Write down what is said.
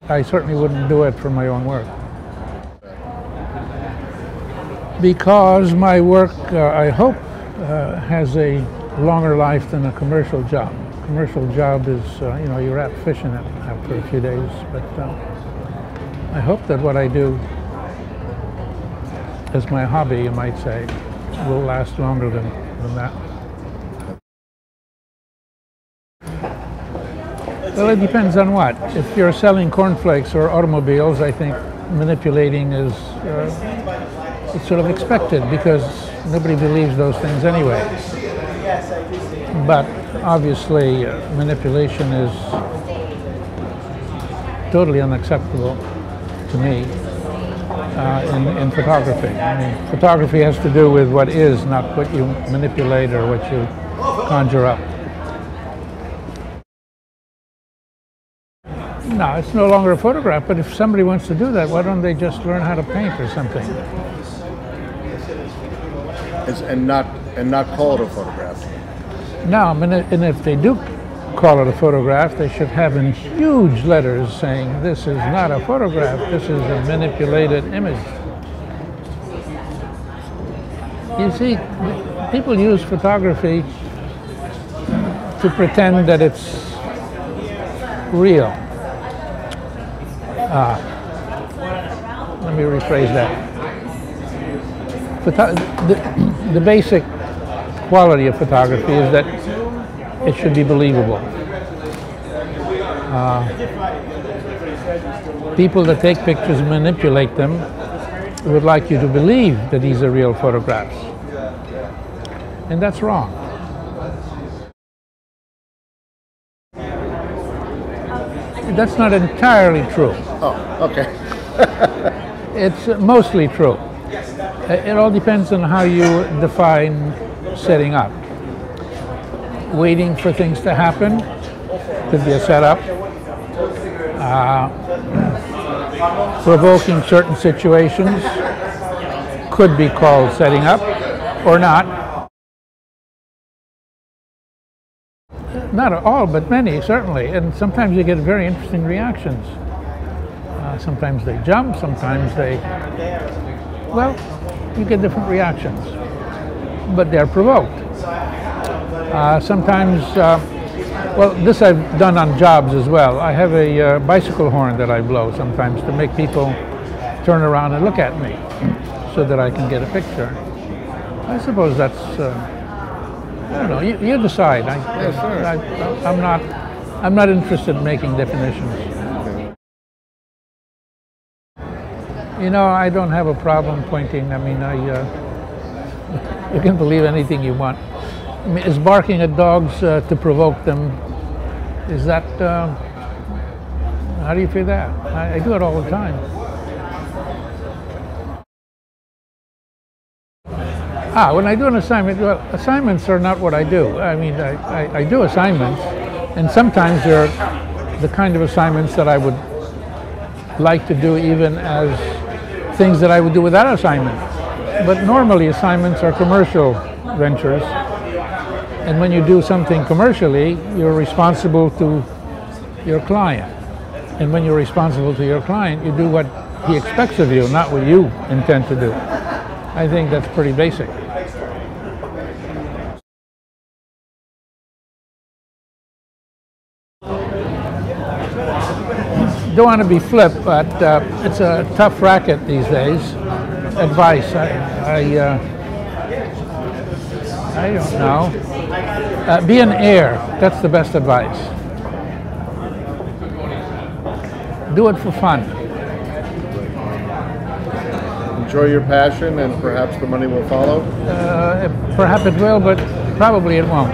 I certainly wouldn't do it for my own work. Because my work, I hope, has a longer life than a commercial job. Commercial job is, you know, you wrap fish in it after a few days, but I hope that what I do as my hobby, you might say, will last longer than that. Well, it depends on what. If you're selling cornflakes or automobiles, I think manipulating is it's sort of expected because nobody believes those things anyway. But obviously, manipulation is totally unacceptable to me in photography. I mean, photography has to do with what is, not what you manipulate or what you conjure up. No, it's no longer a photograph, but if somebody wants to do that, why don't they just learn how to paint or something? And not call it a photograph. No, I mean, and if they do call it a photograph, they should have in huge letters saying, this is not a photograph, this is a manipulated image. You see, people use photography to pretend that it's real. Let me rephrase that. The basic quality of photography is that it should be believable. People that take pictures and manipulate them would like you to believe that these are real photographs. And that's wrong. That's not entirely true. Oh, okay. It's mostly true. It all depends on how you define setting up. Waiting for things to happen could be a setup. Provoking certain situations could be called setting up, or not. Not all, but many, certainly. And sometimes you get very interesting reactions. Sometimes they jump, sometimes they, well, you get different reactions. But they're provoked. Sometimes, well, this I've done on jobs as well. I have a bicycle horn that I blow sometimes to make people turn around and look at me so that I can get a picture. I suppose that's, I don't know, you decide. I'm not interested in making definitions. You know, I don't have a problem pointing. I mean, you can believe anything you want. I mean, is barking at dogs to provoke them, is that, how do you feel that? I do it all the time. When I do an assignment, well, assignments are not what I do. I mean, I do assignments, and sometimes they're the kind of assignments that I would like to do even as things that I would do without assignment. But normally assignments are commercial ventures. And when you do something commercially, you're responsible to your client. And when you're responsible to your client, you do what he expects of you, not what you intend to do. I think that's pretty basic. Don't want to be flip, but it's a tough racket these days. Advice, I don't know. Be an heir. That's the best advice. Do it for fun. Enjoy your passion, and perhaps the money will follow. Perhaps it will, but probably it won't.